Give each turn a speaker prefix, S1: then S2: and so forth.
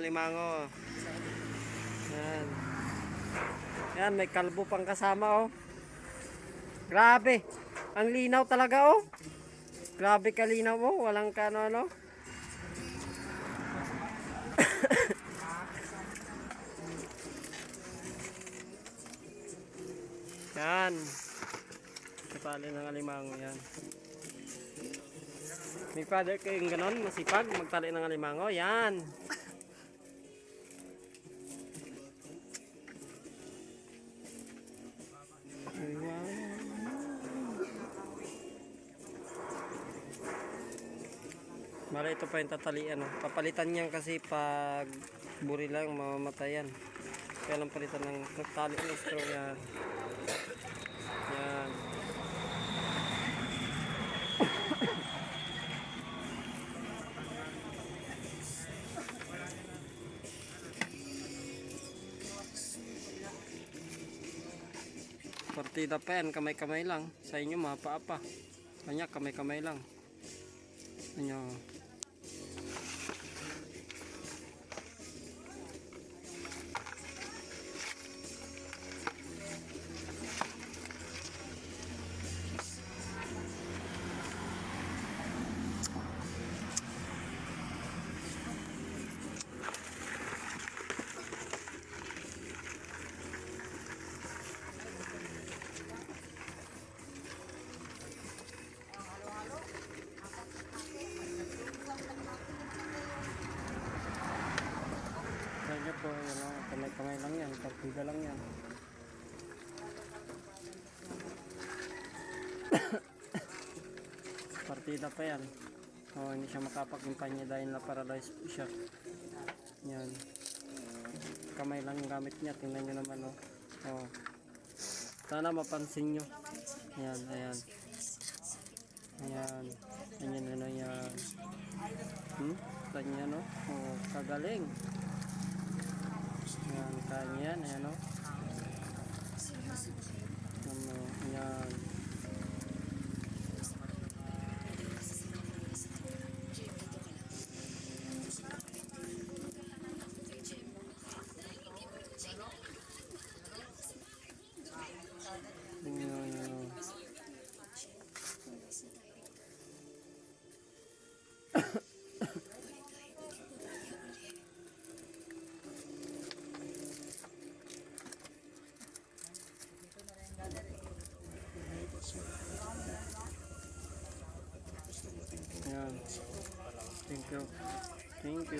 S1: alimango. Yan. Yan, may kalbo pang kasama oh. Grabe. Ang linaw talaga oh. Grabe kalinaw mo, walang kano-ano. Yan. Kapali ng alimango yan. May father kayong ganon, masipag, magtali ng alimango. Yan. Mara ito pa yung tatalian. Papalitan niyan kasi pag buri lang, mamamatayan. Kaya lang palitan ng nagtali ng straw yan. Yan. Partida pa yan, kamay-kamay lang. Sa inyo mapa-apa. Kanya kamay-kamay lang. Ano. Kanya po, yun, kamay-kamay lang yan, partida lang yan. Partida pa yan. Oh, hindi siya makapag-impanya dahil na-paralyze po siya. Yan. Kamay lang yung gamit niya, tingnan nyo naman oh. Oh. Sana mapansin nyo. Ayan, ayan. Ayan. Ayan, ano yan. Kanya no? Oh, kagaling. Ayan, kanya yan, ayan o. Ano, ayan. Ayan. Thank you. Thank you.